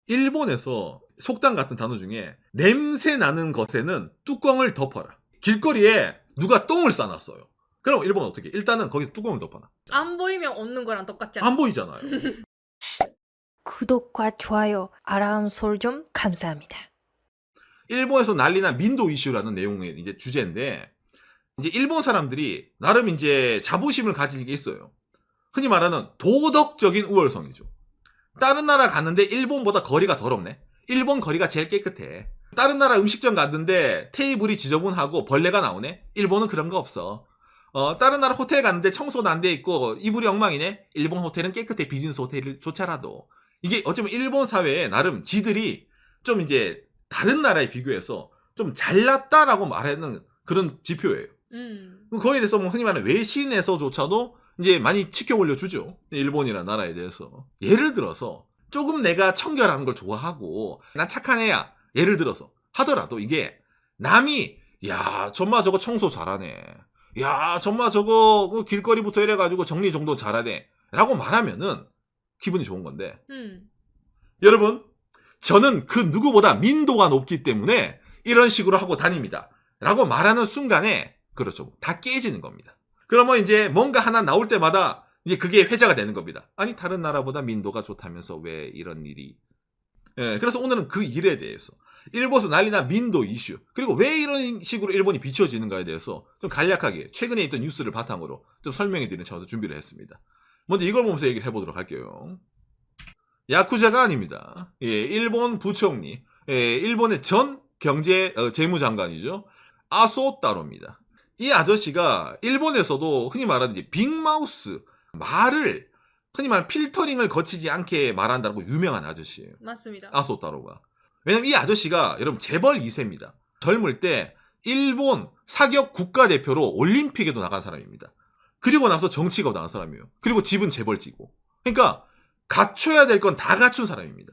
일본에서 속담 같은 단어 중에 냄새 나는 것에는 뚜껑을 덮어라. 길거리에 누가 똥을 싸놨어요. 그럼 일본은 어떻게? 일단은 거기서 뚜껑을 덮어놔. 안 보이면 없는 거랑 똑같잖아. 안 보이잖아요. 구독과 좋아요, 알람 설정 감사합니다. 일본에서 난리난 민도 이슈라는 내용의 이제 주제인데, 이제 일본 사람들이 나름 이제 자부심을 가지는 게 있어요. 흔히 말하는 도덕적인 우월성이죠. 다른 나라 갔는데 일본보다 거리가 더럽네. 일본 거리가 제일 깨끗해. 다른 나라 음식점 갔는데 테이블이 지저분하고 벌레가 나오네. 일본은 그런 거 없어. 다른 나라 호텔 갔는데 청소도 안 돼 있고 이불이 엉망이네. 일본 호텔은 깨끗해. 비즈니스 호텔조차라도. 이게 어쩌면 일본 사회에 나름 지들이 좀 이제 다른 나라에 비교해서 좀 잘났다라고 말하는 그런 지표예요. 거기에 대해서 뭐 흔히 말하는 외신에서조차도 이제 많이 치켜 올려주죠. 일본이라는 나라에 대해서. 예를 들어서 조금 내가 청결한 걸 좋아하고 난 착한 애야. 예를 들어서 하더라도 이게 남이 야 정말 저거 청소 잘하네. 야 정말 저거 길거리부터 이래가지고 정리정돈 잘하네. 라고 말하면은 기분이 좋은 건데 여러분 저는 그 누구보다 민도가 높기 때문에 이런 식으로 하고 다닙니다. 라고 말하는 순간에 그렇죠. 다 깨지는 겁니다. 그러면 이제 뭔가 하나 나올 때마다 이제 그게 회자가 되는 겁니다. 아니 다른 나라보다 민도가 좋다면서 왜 이런 일이. 예, 그래서 오늘은 그 일에 대해서 일본에서 난리난 민도 이슈 그리고 왜 이런 식으로 일본이 비춰지는가에 대해서 좀 간략하게 최근에 있던 뉴스를 바탕으로 좀 설명해 드리는 차원에서 준비를 했습니다. 먼저 이걸 보면서 얘기를 해보도록 할게요. 야쿠자가 아닙니다. 예, 일본 부총리, 예, 일본의 전 경제 재무장관이죠. 아소따로입니다. 이 아저씨가 일본에서도 흔히 말하는 이제 빅마우스 말을 흔히 말하는 필터링을 거치지 않게 말한다고 유명한 아저씨예요. 맞습니다. 아소따로가. 왜냐면 이 아저씨가 여러분 재벌 2세입니다. 젊을 때 일본 사격 국가대표로 올림픽에도 나간 사람입니다. 그리고 나서 정치가 나간 사람이에요. 그리고 집은 재벌지고. 그러니까 갖춰야 될 건 다 갖춘 사람입니다.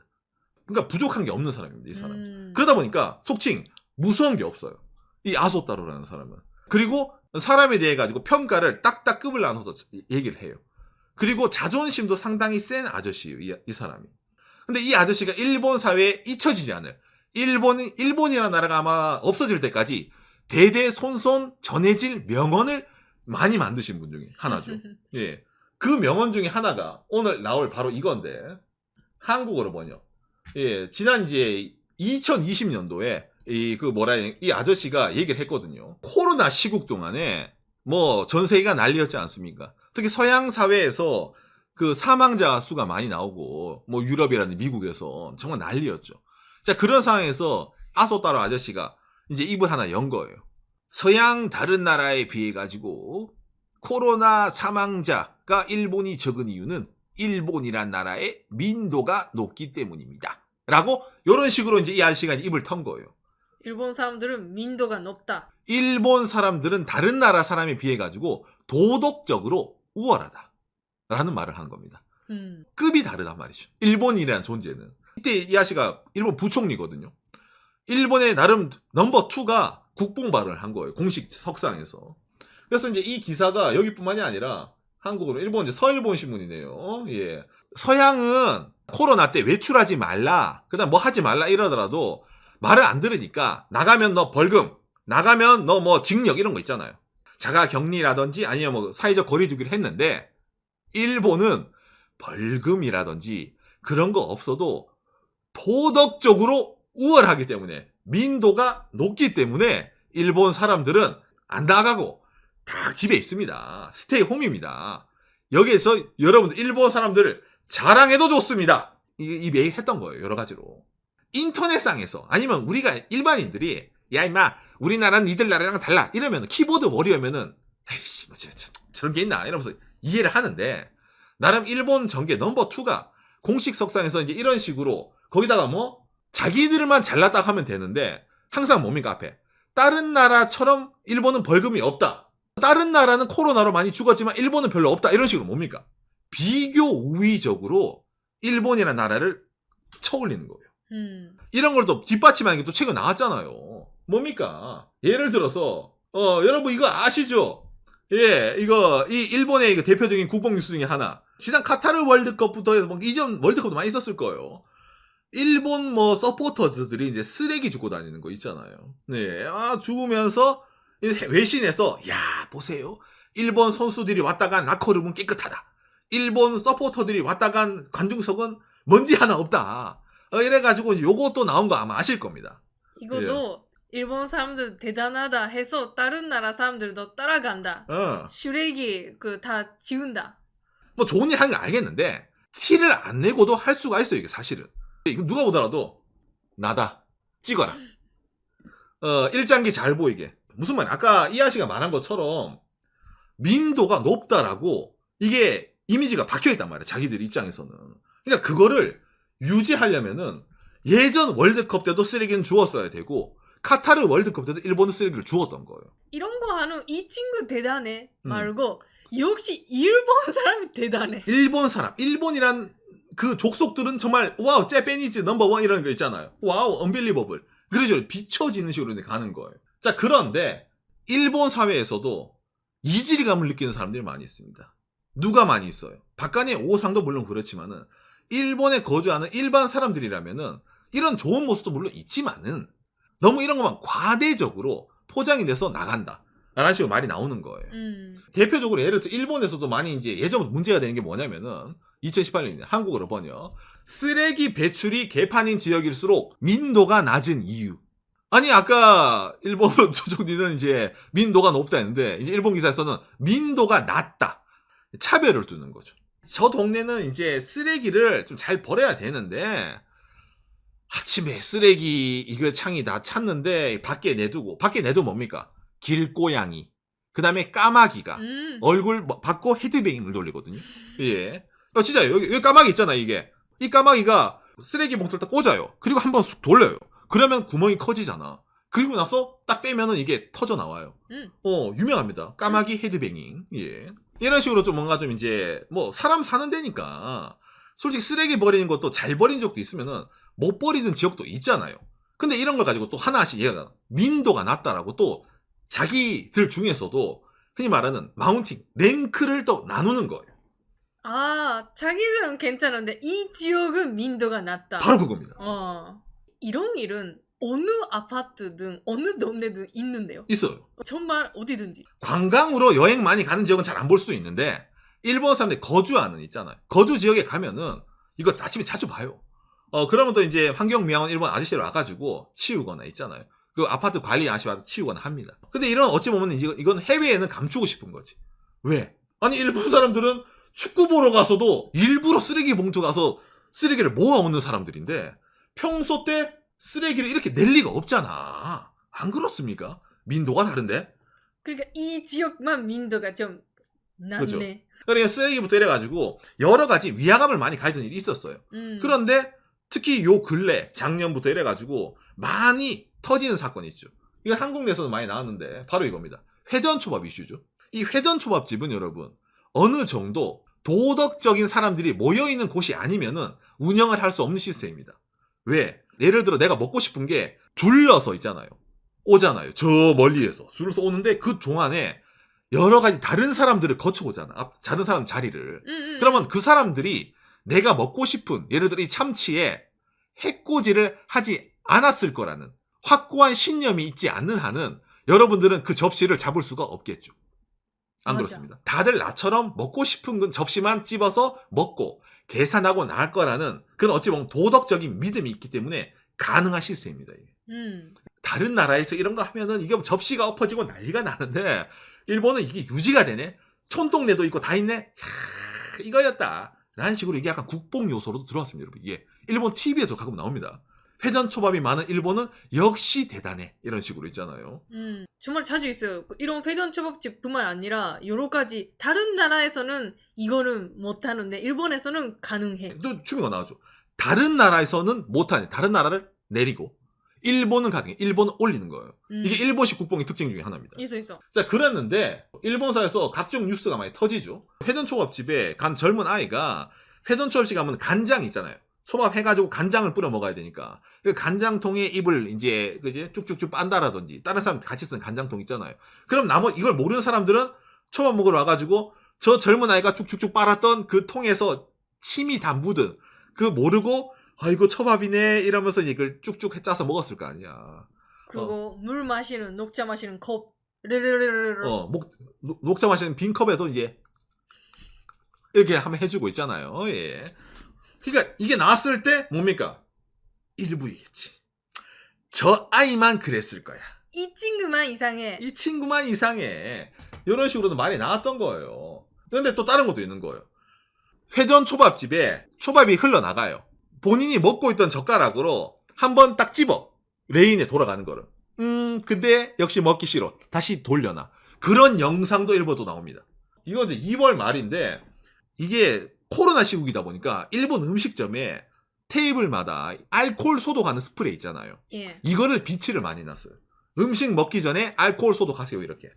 그러니까 부족한 게 없는 사람입니다. 이 사람. 그러다 보니까 속칭 무서운 게 없어요. 이 아소따로라는 사람은. 그리고 사람에 대해 가지고 평가를 딱딱 급을 나눠서 얘기를 해요. 그리고 자존심도 상당히 센 아저씨예요. 이 사람이. 근데 이 아저씨가 일본 사회에 잊혀지지 않을 일본이라는 나라가 아마 없어질 때까지 대대손손 전해질 명언을 많이 만드신 분 중에 하나죠. 예. 그 명언 중에 하나가 오늘 나올 바로 이건데 한국어로 번역. 예, 지난 이제 2020년도에 이 아저씨가 얘기를 했거든요. 코로나 시국 동안에 뭐 전 세계가 난리였지 않습니까? 특히 서양 사회에서 그 사망자 수가 많이 나오고 뭐 유럽이라든지 미국에서 정말 난리였죠. 자, 그런 상황에서 아소따로 아저씨가 이제 입을 하나 연 거예요. 서양 다른 나라에 비해 가지고 코로나 사망자가 일본이 적은 이유는 일본이란 나라의 민도가 높기 때문입니다. 라고 이런 식으로 이제 이 아저씨가 입을 턴 거예요. 일본 사람들은 민도가 높다. 일본 사람들은 다른 나라 사람에 비해 가지고 도덕적으로 우월하다. 라는 말을 한 겁니다. 급이 다르단 말이죠. 일본이라는 존재는. 이때 이 아저씨가 일본 부총리거든요. 일본의 나름 넘버 2가 국뽕발언을 한 거예요. 공식 석상에서. 그래서 이제 이 기사가 여기뿐만이 아니라 한국으로 일본 이제 서일본 신문이네요. 예. 서양은 코로나 때 외출하지 말라. 그다음 뭐 하지 말라 이러더라도 말을 안 들으니까 나가면 너 벌금, 나가면 너 뭐 징역 이런 거 있잖아요. 자가 격리라든지 아니면 뭐 사회적 거리두기를 했는데 일본은 벌금이라든지 그런 거 없어도 도덕적으로 우월하기 때문에 민도가 높기 때문에 일본 사람들은 안 나가고 다 집에 있습니다. 스테이 홈입니다. 여기에서 여러분들 일본 사람들을 자랑해도 좋습니다. 이 얘기했던 거예요. 여러 가지로. 인터넷상에서 아니면 우리가 일반인들이 야 임마 우리나라는 니들 나라랑 달라 이러면 키보드 워리어면은 에이씨 뭐 저런 게 있나 이러면서 이해를 하는데 나름 일본 정계 넘버 2가 공식 석상에서 이제 이런 식으로 거기다가 뭐 자기들만 잘났다 하면 되는데 항상 뭡니까 앞에 다른 나라처럼 일본은 벌금이 없다. 다른 나라는 코로나로 많이 죽었지만 일본은 별로 없다. 이런 식으로 뭡니까? 비교 우위적으로 일본이라는 나라를 쳐올리는 거예요. 이런 걸 또 뒷받침하는 게 또 최근 나왔잖아요. 뭡니까? 예를 들어서 여러분 이거 아시죠? 예, 이 일본의 이거 대표적인 국뽕 뉴스 중에 하나. 지난 카타르 월드컵부터 해서 뭐 이전 월드컵도 많이 있었을 거예요. 일본 뭐 서포터즈들이 이제 쓰레기 주고 다니는 거 있잖아요. 네, 죽으면서 외신에서 야 보세요, 일본 선수들이 왔다 간 라커룸은 깨끗하다. 일본 서포터들이 왔다 간 관중석은 먼지 하나 없다. 이래가지고 요것도 나온 거 아마 아실 겁니다. 이것도 일본 사람들 대단하다 해서 다른 나라 사람들도 따라간다. 쓰레기 다 지운다. 뭐 좋은 일 하는 거 알겠는데 티를 안 내고도 할 수가 있어요. 이게 사실은. 이거 누가 보더라도 나다 찍어라. 일장기 잘 보이게. 무슨 말이야? 아까 이하 씨가 말한 것처럼 민도가 높다라고 이게 이미지가 박혀있단 말이야. 자기들 입장에서는. 그러니까 그거를 유지하려면은 예전 월드컵 때도 쓰레기는 주었어야 되고 카타르 월드컵 때도 일본은 쓰레기를 주었던 거예요. 이런 거 하는 이 친구 대단해 말고 역시 일본 사람이 대단해. 일본 사람, 일본이란 그 족속들은 정말 와우, 재패니즈 넘버원 이런 거 있잖아요. 와우, 언빌리버블. 그러죠. 비춰지는 식으로 가는 거예요. 자, 그런데 일본 사회에서도 이질감을 느끼는 사람들이 많이 있습니다. 누가 많이 있어요? 박간의 오상도 물론 그렇지만은 일본에 거주하는 일반 사람들이라면은 이런 좋은 모습도 물론 있지만은 너무 이런 것만 과대적으로 포장이 돼서 나간다 라는 식으로 말이 나오는 거예요. 대표적으로 예를 들어 일본에서도 많이 이제 예전 문제가 되는 게 뭐냐면은 2018년에 한국어로 번역 쓰레기 배출이 개판인 지역일수록 민도가 낮은 이유. 아니 아까 일본 조종리는 이제 민도가 높다 했는데 이제 일본 기사에서는 민도가 낮다. 차별을 두는 거죠. 저 동네는 이제 쓰레기를 좀 잘 버려야 되는데 아침에 쓰레기 이거 창이 다 찼는데 밖에 내두고 밖에 내도 뭡니까? 길고양이 그 다음에 까마귀가 얼굴 받고 헤드뱅잉을 돌리거든요. 예, 진짜 여기 까마귀 있잖아. 이게 이 까마귀가 쓰레기 봉투를 딱 꽂아요. 그리고 한번 쑥 돌려요. 그러면 구멍이 커지잖아. 그리고 나서 딱 빼면은 이게 터져 나와요. 유명합니다. 까마귀 헤드뱅잉. 예, 이런 식으로 좀 뭔가 좀 이제 뭐 사람 사는 데니까 솔직히 쓰레기 버리는 것도 잘 버린 적도 있으면은 못 버리는 지역도 있잖아요. 근데 이런 걸 가지고 또 하나씩 얘가 민도가 낮다라고 또 자기들 중에서도 흔히 말하는 마운팅, 랭크를 또 나누는 거예요. 아, 자기들은 괜찮은데 이 지역은 민도가 낮다. 바로 그겁니다. 이런 일은 어느 아파트든 어느 동네든 있는데요. 있어요. 정말 어디든지. 관광으로 여행 많이 가는 지역은 잘 안 볼 수도 있는데 일본 사람들이 거주하는 있잖아요. 거주 지역에 가면은 이거 아침에 자주 봐요. 그러면 또 이제 환경미화원 일본 아저씨를 와가지고 치우거나 있잖아요. 그 아파트 관리 아저씨와 치우거나 합니다. 근데 이런 어찌 보면 이건 해외에는 감추고 싶은 거지. 왜? 아니 일본 사람들은 축구 보러 가서도 일부러 쓰레기 봉투 가서 쓰레기를 모아오는 사람들인데 평소 때 쓰레기를 이렇게 낼 리가 없잖아. 안 그렇습니까? 민도가 다른데? 그러니까 이 지역만 민도가 좀 낮네. 그렇죠. 그러니까 쓰레기부터 이래가지고 여러 가지 위화감을 많이 가지는 일이 있었어요. 그런데 특히 요 근래 작년부터 이래가지고 많이 터지는 사건이 있죠. 이거 한국 내에서도 많이 나왔는데 바로 이겁니다. 회전초밥 이슈죠. 이 회전초밥집은 여러분 어느 정도 도덕적인 사람들이 모여있는 곳이 아니면은 운영을 할 수 없는 시스템입니다. 왜? 예를 들어 내가 먹고 싶은 게 둘러서 있잖아요. 오잖아요. 저 멀리에서 줄을 서 오는데 그 동안에 여러 가지 다른 사람들을 거쳐오잖아. 다른 사람 자리를. 그러면 그 사람들이 내가 먹고 싶은 예를 들어 이 참치에 해코지를 하지 않았을 거라는 확고한 신념이 있지 않는 한은 여러분들은 그 접시를 잡을 수가 없겠죠. 안 맞아. 그렇습니다. 다들 나처럼 먹고 싶은 접시만 찝어서 먹고 계산하고 나갈 거라는 그런 어찌 보면 도덕적인 믿음이 있기 때문에 가능한 시스템입니다. 이게. 다른 나라에서 이런 거 하면은 이게 접시가 엎어지고 난리가 나는데 일본은 이게 유지가 되네. 촌동네도 있고 다 있네. 야, 이거였다. 라는 식으로 이게 약간 국뽕 요소로도 들어왔습니다. 여러분. 이게 일본 TV에서 가끔 나옵니다. 회전초밥이 많은 일본은 역시 대단해. 이런 식으로 있잖아요. 정말 자주 있어요. 이런 회전초밥집뿐만 아니라 여러 가지 다른 나라에서는 이거는 못하는데 일본에서는 가능해. 또 추미가 나왔죠. 다른 나라에서는 못하네. 다른 나라를 내리고 일본은 가능해. 일본은 올리는 거예요. 이게 일본식 국뽕의 특징 중에 하나입니다. 있어. 자, 그랬는데 일본사에서 각종 뉴스가 많이 터지죠. 회전초밥집에 간 젊은 아이가 회전초밥집 가면 간장 있잖아요. 초밥 해가지고 간장을 뿌려 먹어야 되니까 그 간장통에 입을 이제 그지 쭉쭉쭉 빤다라든지 다른 사람 같이 쓰는 간장통 있잖아요. 그럼 이걸 모르는 사람들은 초밥 먹으러 와가지고 저 젊은 아이가 쭉쭉쭉 빨았던 그 통에서 침이 다 묻은 그 모르고 아이고 초밥이네 이러면서 이걸 쭉쭉 짜서 먹었을 거 아니야. 그리고 물 마시는 녹차 마시는 컵 르르르르르. 녹차 마시는 빈 컵에도 이제 이렇게 한번 해주고 있잖아요. 예. 그러니까 이게 나왔을 때 뭡니까? 일부이겠지. 저 아이만 그랬을 거야. 이 친구만 이상해. 이 친구만 이상해. 이런 식으로도 말이 나왔던 거예요. 그런데 또 다른 것도 있는 거예요. 회전 초밥집에 초밥이 흘러나가요. 본인이 먹고 있던 젓가락으로 한번 딱 집어. 레인에 돌아가는 거를. 근데 역시 먹기 싫어. 다시 돌려놔. 그런 영상도 일본도 나옵니다. 이거 이제 2월 말인데 이게 코로나 시국이다 보니까 일본 음식점에 테이블마다 알코올 소독하는 스프레이 있잖아요. 예. 이거를 비치를 많이 놨어요. 음식 먹기 전에 알코올 소독하세요 이렇게.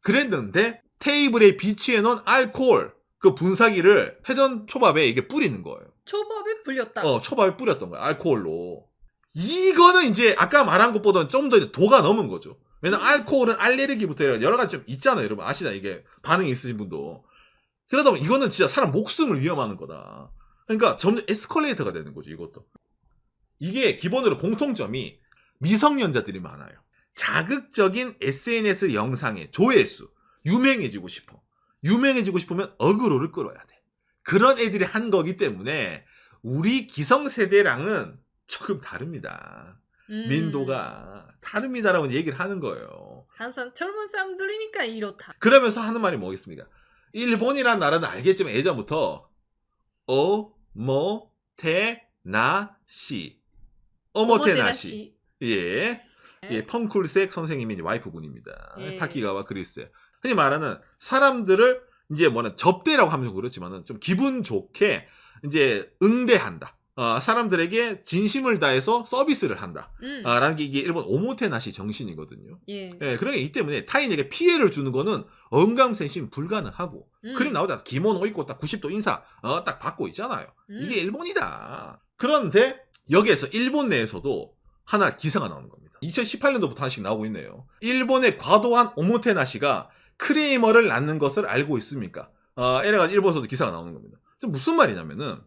그랬는데 테이블에 비치해 놓은 알코올 그 분사기를 회전 초밥에 이게 뿌리는 거예요. 초밥이 불렸다. 초밥에 뿌렸던 거야 알코올로. 이거는 이제 아까 말한 것보다는 좀 더 도가 넘은 거죠. 왜냐면 알코올은 알레르기부터 여러 가지 좀 있잖아요. 여러분 아시나 이게 반응이 있으신 분도. 그러다 보면 이거는 진짜 사람 목숨을 위험하는 거다. 그러니까 점점 에스컬레이터가 되는 거죠 이것도. 이게 기본으로 공통점이 미성년자들이 많아요. 자극적인 SNS 영상의 조회수, 유명해지고 싶어. 유명해지고 싶으면 어그로를 끌어야 돼. 그런 애들이 한 거기 때문에 우리 기성세대랑은 조금 다릅니다. 민도가 다릅니다라고 얘기를 하는 거예요. 항상 젊은 사람들이니까 이렇다. 그러면서 하는 말이 뭐겠습니까? 일본이란 나라는 알겠지만 예전부터 어모테나시 어모테나시 예. 예, 펑쿨색 선생님이 와이프분입니다. 예. 타키가와 그리스에. 흔히 말하는 사람들을 이제 뭐는 접대라고 하면 좀 그렇지만은 좀 기분 좋게 이제 응대한다. 사람들에게 진심을 다해서 서비스를 한다. 라는 게 이게 일본 오모테나시 정신이거든요. 예. 예, 그러니까 이 때문에 타인에게 피해를 주는 거는 언감생심 불가능하고. 그림 나오잖아. 기모노 입고 딱 90도 인사 딱 받고 있잖아요. 이게 일본이다. 그런데 여기에서 일본 내에서도 하나 기사가 나오는 겁니다. 2018년도부터 하나씩 나오고 있네요. 일본의 과도한 오모테나시가 크레이머를 낳는 것을 알고 있습니까? 이래가지고 일본에서도 기사가 나오는 겁니다. 무슨 말이냐면은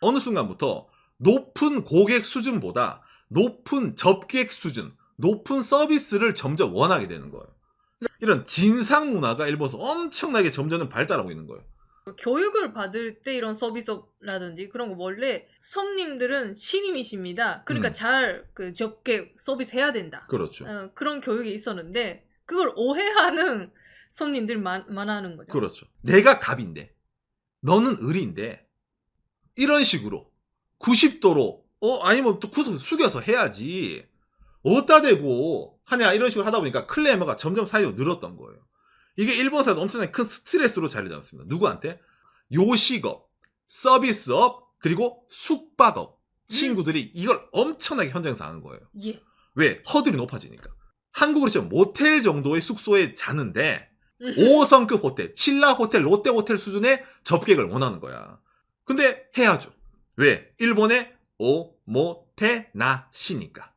어느 순간부터 높은 고객 수준보다 높은 접객 수준, 높은 서비스를 점점 원하게 되는 거예요. 이런 진상 문화가 일본에서 엄청나게 점점 발달하고 있는 거예요. 교육을 받을 때 이런 서비스라든지 그런 거 원래 손님들은 신임이십니다. 그러니까 잘 그 접객 서비스 해야 된다. 그렇죠. 그런 교육이 있었는데 그걸 오해하는 손님들이 많아하는 거죠. 그렇죠. 내가 갑인데 너는 을인데 이런 식으로 90도로 아니면 또 구석 숙여서 해야지 어디다 대고 하냐 이런 식으로 하다 보니까 클레이머가 점점 사이로 늘었던 거예요. 이게 일본 사회도 엄청나게 큰 스트레스로 자리 잡았습니다. 누구한테? 요식업, 서비스업, 그리고 숙박업 친구들이 이걸 엄청나게 현장에서 하는 거예요. 예. 왜? 허들이 높아지니까. 한국으로 치면 모텔 정도의 숙소에 자는데 5성급 호텔, 신라 호텔, 롯데 호텔 수준의 접객을 원하는 거야. 근데 해야죠. 왜? 일본의 오모테나시니까.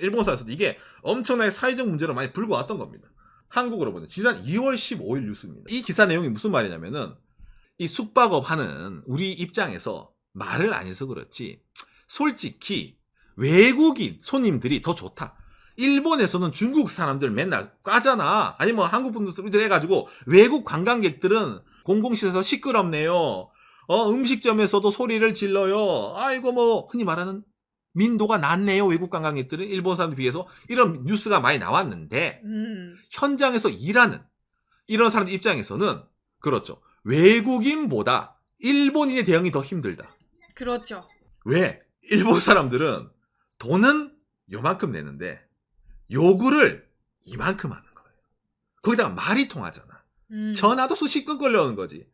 일본 사회에서도 이게 엄청나게 사회적 문제로 많이 불고 왔던 겁니다. 한국으로 보는 지난 2월 15일 뉴스입니다. 이 기사 내용이 무슨 말이냐면은 이 숙박업 하는 우리 입장에서 말을 안 해서 그렇지 솔직히 외국인 손님들이 더 좋다. 일본에서는 중국 사람들 맨날 까잖아. 아니면 한국 분들 해가지고 외국 관광객들은 공공시설에서 시끄럽네요. 음식점에서도 소리를 질러요. 아이고 뭐 흔히 말하는 민도가 낮네요. 외국 관광객들은 일본 사람들에 비해서 이런 뉴스가 많이 나왔는데 현장에서 일하는 이런 사람들 입장에서는 그렇죠. 외국인보다 일본인의 대응이 더 힘들다. 그렇죠. 왜? 일본 사람들은 돈은 요만큼 내는데 요구를 이만큼 하는 거예요. 거기다가 말이 통하잖아. 전화도 수십 건 걸려오는 거지.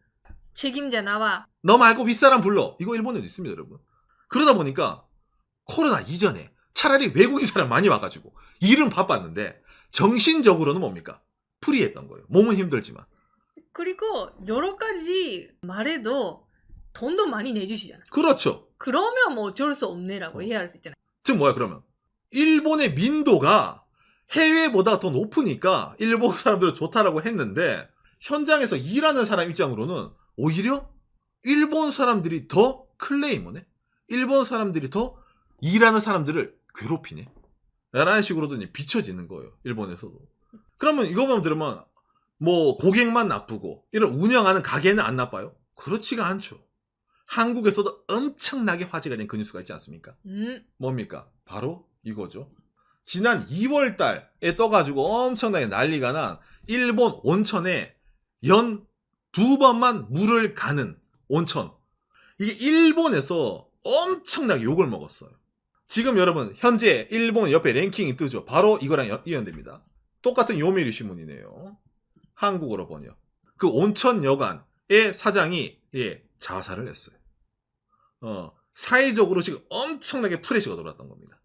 책임자 나와. 너 말고 윗사람 불러. 이거 일본에도 있습니다, 여러분. 그러다 보니까 코로나 이전에 차라리 외국인 사람 많이 와가지고 일은 바빴는데 정신적으로는 뭡니까? 프리했던 거예요. 몸은 힘들지만. 그리고 여러 가지 말해도 돈도 많이 내주시잖아. 그렇죠. 그러면 뭐 어쩔 수 없네라고 이해할 수 있잖아요. 즉 뭐야 그러면? 일본의 민도가 해외보다 더 높으니까 일본 사람들은 좋다라고 했는데 현장에서 일하는 사람 입장으로는 오히려 일본 사람들이 더 클레이머네? 일본 사람들이 더 일하는 사람들을 괴롭히네. 라는 식으로도 이제 비춰지는 거예요. 일본에서도. 그러면 이거만 들으면 뭐 고객만 나쁘고 이런 운영하는 가게는 안 나빠요? 그렇지가 않죠. 한국에서도 엄청나게 화제가 된 그 뉴스가 있지 않습니까? 뭡니까? 바로 이거죠. 지난 2월 달에 떠가지고 엄청나게 난리가 난 일본 온천에 연 2번만 물을 가는 온천. 이게 일본에서 엄청나게 욕을 먹었어요. 지금 여러분 현재 일본 옆에 랭킹이 뜨죠. 바로 이거랑 이연됩니다. 똑같은 요미우리 신문이네요. 한국어로 번역. 그 온천 여관의 사장이 자살을 했어요. 사회적으로 지금 엄청나게 프레시가 돌았던 겁니다.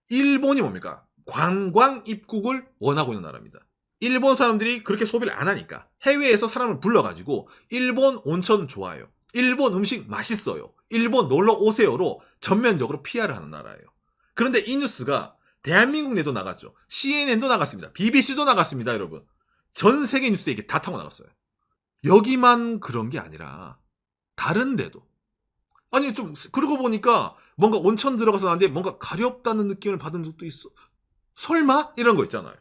일본이 뭡니까? 관광 입국을 원하고 있는 나라입니다. 일본 사람들이 그렇게 소비를 안 하니까 해외에서 사람을 불러가지고 일본 온천 좋아요. 일본 음식 맛있어요. 일본 놀러 오세요로 전면적으로 PR을 하는 나라예요. 그런데 이 뉴스가 대한민국 내도 나갔죠. CNN도 나갔습니다. BBC도 나갔습니다, 여러분. 전 세계 뉴스에 이게 다 타고 나갔어요. 여기만 그런 게 아니라 다른 데도. 아니 좀 그러고 보니까 뭔가 온천 들어가서 나는데 뭔가 가렵다는 느낌을 받은 적도 있어. 설마? 이런 거 있잖아요.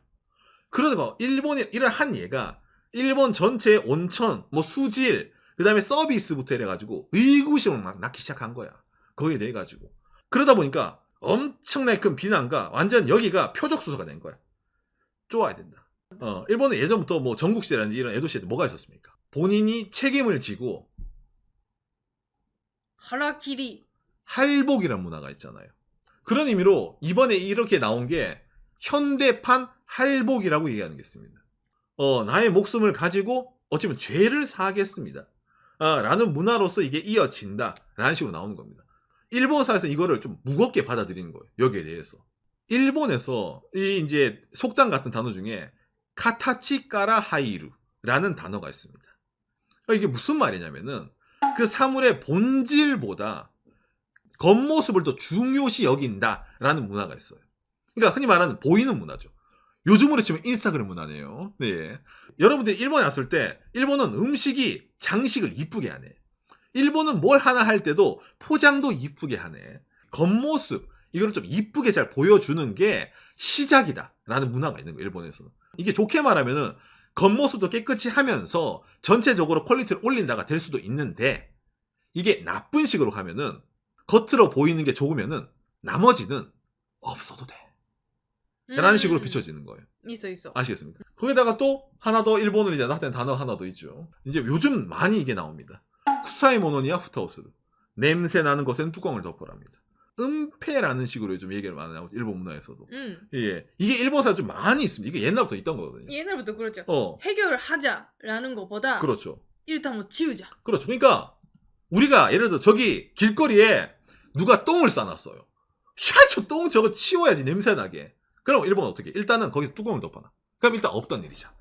그러다가 일본이 이런 한 예가 일본 전체 온천, 뭐 수질, 그 다음에 서비스부터 이래가지고 의구심을 막 낳기 시작한 거야. 거기에 대해 가지고. 그러다 보니까 엄청나게 큰 비난과 완전 여기가 표적수사가 된 거야. 쪼아야 된다. 일본은 예전부터 뭐 전국시대라든지 이런 에도시대 뭐가 있었습니까? 본인이 책임을 지고 하라키리. 할복이라는 문화가 있잖아요. 그런 의미로 이번에 이렇게 나온 게 현대판 할복이라고 얘기하는 게 있습니다. 나의 목숨을 가지고 어쩌면 죄를 사하겠습니다. 라는 문화로서 이게 이어진다. 라는 식으로 나오는 겁니다. 일본사에서 이거를 좀 무겁게 받아들이는 거예요. 여기에 대해서. 일본에서 이 이제 속담 같은 단어 중에 카타치까라 하이루라는 단어가 있습니다. 이게 무슨 말이냐면은 그 사물의 본질보다 겉모습을 더 중요시 여긴다라는 문화가 있어요. 그러니까 흔히 말하는 보이는 문화죠. 요즘으로 치면 인스타그램 문화네요. 네. 여러분들이 일본에 왔을 때 일본은 음식이 장식을 이쁘게 하네. 일본은 뭘 하나 할 때도 포장도 이쁘게 하네. 겉모습 이거를 좀 이쁘게 잘 보여주는 게 시작이다라는 문화가 있는 거예요. 일본에서는. 이게 좋게 말하면은 겉모습도 깨끗이 하면서 전체적으로 퀄리티를 올린다가 될 수도 있는데 이게 나쁜 식으로 가면은 겉으로 보이는 게 좋으면은 나머지는 없어도 돼. 라는 식으로 비춰지는 거예요. 있어. 아시겠습니까? 거기다가 또 하나 더 일본을 이제 나타낸 단어 하나 더 있죠. 이제 요즘 많이 이게 나옵니다. 쿠사이 모노니아 후타오스루. 냄새 나는 것에는 뚜껑을 덮어랍니다. 은폐라는 식으로 좀 얘기를 많이 나오죠. 일본 문화에서도. 예. 이게 일본사에 좀 많이 있습니다. 이게 옛날부터 있던 거거든요. 옛날부터 그렇죠. 해결하자라는 것보다 그렇죠. 일단 뭐 치우자. 그렇죠. 그러니까 우리가 예를 들어 저기 길거리에 누가 똥을 싸놨어요. 야, 저 똥 저거 치워야지 냄새 나게. 그럼 일본은 어떻게? 일단은 거기서 뚜껑을 덮어놔. 그럼 일단 없던 일이잖아.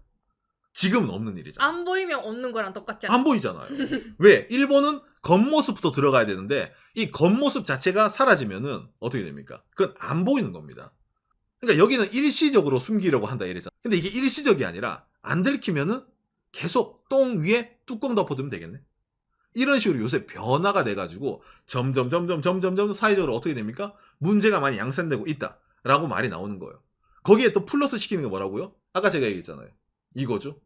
지금은 없는 일이잖아. 안 보이면 없는 거랑 똑같잖아. 안 보이잖아요. 왜? 일본은 겉모습부터 들어가야 되는데 이 겉모습 자체가 사라지면은 어떻게 됩니까? 그건 안 보이는 겁니다. 그러니까 여기는 일시적으로 숨기려고 한다 이랬잖아. 근데 이게 일시적이 아니라 안 들키면은 계속 똥 위에 뚜껑 덮어두면 되겠네. 이런 식으로 요새 변화가 돼가지고 점점 사회적으로 어떻게 됩니까? 문제가 많이 양산되고 있다라고 말이 나오는 거예요. 거기에 또 플러스 시키는 게 뭐라고요? 아까 제가 얘기했잖아요. 이거죠.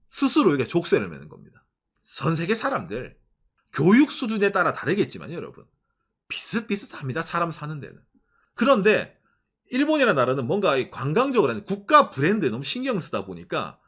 스스로 이게 족쇄를 매는 겁니다. 전 세계 사람들 교육 수준에 따라 다르겠지만요, 여러분. 비슷비슷합니다. 사람 사는 데는. 그런데 일본이라는 나라는 뭔가 관광적으로 국가 브랜드에 너무 신경을 쓰다 보니까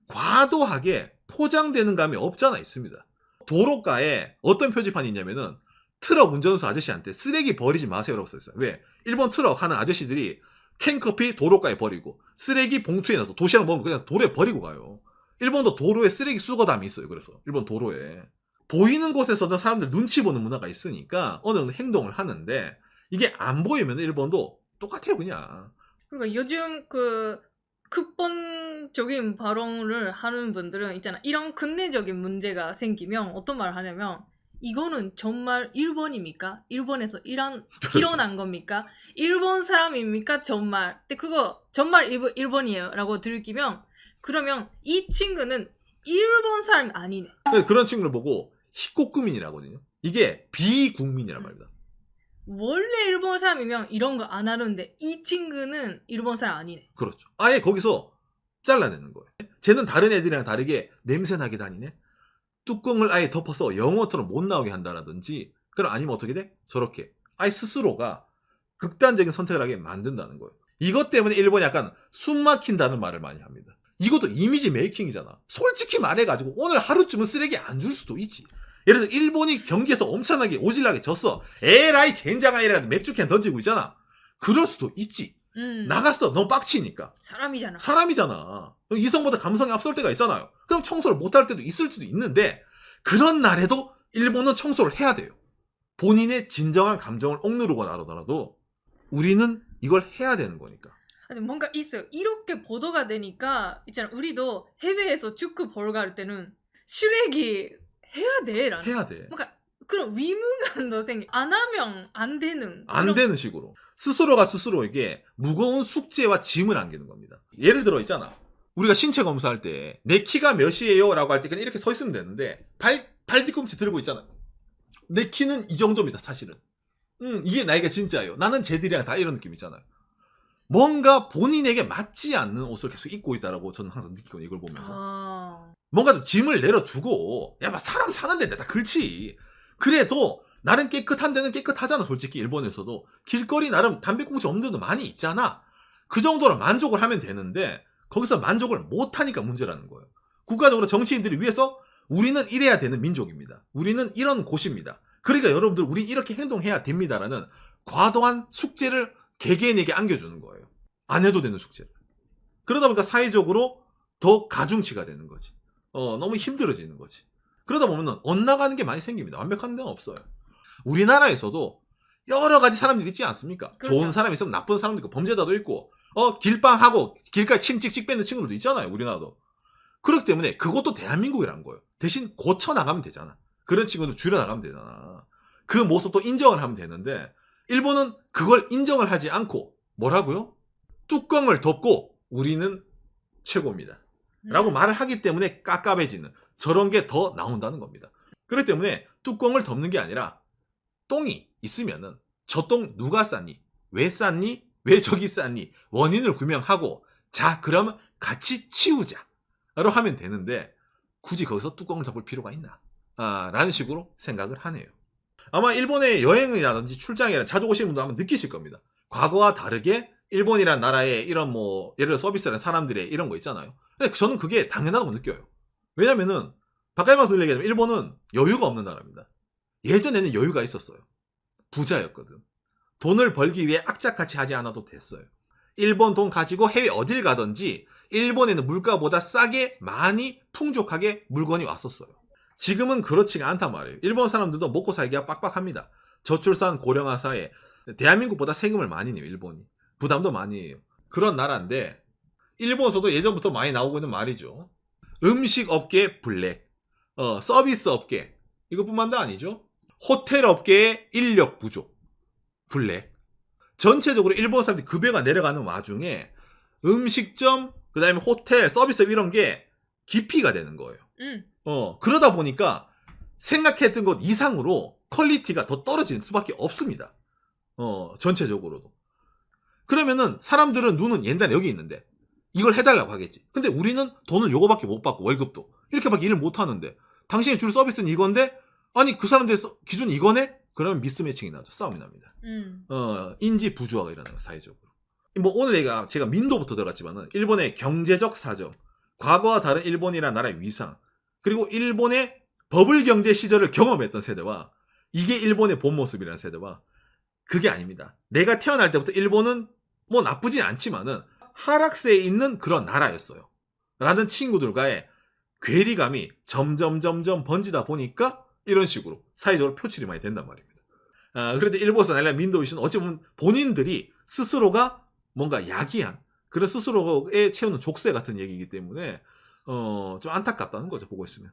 과도하게 포장되는 감이 없잖아 있습니다. 도로가에 어떤 표지판이 있냐면은 트럭 운전수 아저씨한테 쓰레기 버리지 마세요라고 써있어요. 왜? 일본 트럭 하는 아저씨들이 캔커피 도로가에 버리고 쓰레기 봉투에 넣어서 도시락 먹으면 그냥 도로에 버리고 가요. 일본도 도로에 쓰레기 수거담이 있어요. 그래서 일본 도로에 보이는 곳에서는 사람들 눈치 보는 문화가 있으니까 어느 정도 행동을 하는데 이게 안 보이면 일본도 똑같아요 그냥. 그러니까 요즘 그 극본적인 발언을 하는 분들은 있잖아. 이런 근내적인 문제가 생기면 어떤 말을 하냐면 이거는 정말 일본입니까? 일본에서 일어난 겁니까? 일본 사람입니까? 정말. 근데 그거 정말 일본이에요 라고 들키면 그러면 이 친구는 일본 사람이 아니네. 그런 친구를 보고 히코쿠민이라거든요. 이게 비국민이란 말입니다. 원래 일본 사람이면 이런 거 안 하는데 이 친구는 일본 사람 아니네. 그렇죠. 아예 거기서 잘라내는 거예요. 쟤는 다른 애들이랑 다르게 냄새나게 다니네. 뚜껑을 아예 덮어서 영어처럼 못 나오게 한다라든지, 그럼 아니면 어떻게 돼? 저렇게 아예 스스로가 극단적인 선택을 하게 만든다는 거예요. 이것 때문에 일본이 약간 숨 막힌다는 말을 많이 합니다. 이것도 이미지 메이킹이잖아. 솔직히 말해가지고 오늘 하루쯤은 쓰레기 안 줄 수도 있지. 예를 들어 일본이 경기에서 엄청나게 오질나게 졌어. 에라이 젠장아 이래가지고 맥주캔 던지고 있잖아. 그럴 수도 있지. 나갔어. 너무 빡치니까. 사람이잖아. 사람이잖아. 이성보다 감성이 앞설 때가 있잖아요. 그럼 청소를 못할 때도 있을 수도 있는데, 그런 날에도 일본은 청소를 해야 돼요. 본인의 진정한 감정을 억누르거나 하더라도 우리는 이걸 해야 되는 거니까. 아니, 뭔가 있어요. 이렇게 보도가 되니까 있잖아. 우리도 해외에서 축구 보러 갈 때는 쓰레기 해야 돼라는. 해야 돼. 뭔가 그런 의무감도 생기. 안 하면 안 되는. 안 그런- 되는 식으로. 스스로가 스스로에게 무거운 숙제와 짐을 안기는 겁니다. 예를 들어 있잖아. 우리가 신체 검사할 때 내 키가 몇이에요? 라고 할 때 그냥 이렇게 서 있으면 되는데 발 뒤꿈치 들고 있잖아. 내 키는 이 정도입니다, 사실은. 이게 나이가 진짜예요. 나는 쟤들이랑 다 이런 느낌 있잖아요. 뭔가 본인에게 맞지 않는 옷을 계속 입고 있다라고 저는 항상 느끼거든요, 이걸 보면서. 아, 뭔가 좀 짐을 내려두고, 야, 막 사람 사는데 내다 그렇지. 그래도 나름 깨끗한 데는 깨끗하잖아, 솔직히 일본에서도. 길거리 나름 담배꽁초 없는 데도 많이 있잖아. 그 정도로 만족을 하면 되는데 거기서 만족을 못하니까 문제라는 거예요. 국가적으로 정치인들이 위해서 우리는 이래야 되는 민족입니다. 우리는 이런 곳입니다. 그러니까 여러분들 우리 이렇게 행동해야 됩니다라는 과도한 숙제를 개개인에게 안겨주는 거예요. 안 해도 되는 숙제를. 그러다 보니까 사회적으로 더 가중치가 되는 거지. 너무 힘들어지는 거지. 그러다 보면은 엇나가는 게 많이 생깁니다. 완벽한 데는 없어요. 우리나라에서도 여러 가지 사람들이 있지 않습니까? 그렇죠. 좋은 사람이 있으면 나쁜 사람도 있고 범죄자도 있고 길빵하고 길가에 침 찍찍 뺏는 친구들도 있잖아요. 우리나라도. 그렇기 때문에 그것도 대한민국이라는 거예요. 대신 고쳐나가면 되잖아. 그런 친구들 줄여나가면 되잖아. 그 모습도 인정을 하면 되는데 일본은 그걸 인정을 하지 않고 뭐라고요? 뚜껑을 덮고 우리는 최고입니다. 라고 말을 하기 때문에 깝깝해지는 저런 게 더 나온다는 겁니다. 그렇기 때문에 뚜껑을 덮는 게 아니라 똥이 있으면은 저 똥 누가 쌌니? 왜 쌌니? 왜 저기 쌌니? 원인을 규명하고 자 그럼 같이 치우자 라고 하면 되는데 굳이 거기서 뚜껑을 덮을 필요가 있나? 라는 식으로 생각을 하네요. 아마 일본에 여행이라든지 출장이나 자주 오시는 분도 아마 느끼실 겁니다. 과거와 다르게 일본이란 나라의 이런 뭐 예를 들어 서비스라는 사람들의 이런 거 있잖아요. 근데 저는 그게 당연하다고 느껴요. 왜냐면은 바깥 방송을 얘기하자면 일본은 여유가 없는 나라입니다. 예전에는 여유가 있었어요. 부자였거든. 돈을 벌기 위해 악착같이 하지 않아도 됐어요. 일본 돈 가지고 해외 어딜 가든지 일본에는 물가보다 싸게 많이 풍족하게 물건이 왔었어요. 지금은 그렇지가 않단 말이에요. 일본 사람들도 먹고 살기가 빡빡합니다. 저출산 고령화 사회. 대한민국보다 세금을 많이 내요. 일본이. 부담도 많이 해요. 그런 나라인데 일본에서도 예전부터 많이 나오고 있는 말이죠. 음식 업계 블랙, 서비스 업계 이것뿐만도 아니죠. 호텔 업계의 인력 부족 블랙. 전체적으로 일본 사람들이 급여가 내려가는 와중에 음식점, 그 다음에 호텔, 서비스업 이런 게 기피가 되는 거예요. 그러다 보니까 생각했던 것 이상으로 퀄리티가 더 떨어지는 수밖에 없습니다. 전체적으로도. 그러면은 사람들은 눈은 옛날에 여기 있는데 이걸 해달라고 하겠지. 근데 우리는 돈을 요거밖에 못 받고 월급도 이렇게밖에 일을 못 하는데 당신이 줄 서비스는 이건데 아니 그 사람들의 기준이 이거네? 그러면 미스매칭이 나죠. 싸움이 납니다. 인지 부조화가 일어나요. 사회적으로. 뭐 오늘 제가 민도부터 들어갔지만은 일본의 경제적 사정, 과거와 다른 일본이라는 나라의 위상, 그리고 일본의 버블 경제 시절을 경험했던 세대와 이게 일본의 본 모습이라는 세대와 그게 아닙니다. 내가 태어날 때부터 일본은 뭐 나쁘진 않지만은 하락세에 있는 그런 나라였어요. 라는 친구들과의 괴리감이 점점 번지다 보니까 이런 식으로 사회적으로 표출이 많이 된단 말입니다. 그런데 일본에서 날라 민도이시는 어찌 보면 본인들이 스스로가 뭔가 야기한 그런 스스로에 채우는 족쇄 같은 얘기이기 때문에 좀 안타깝다는 거죠. 보고 있으면.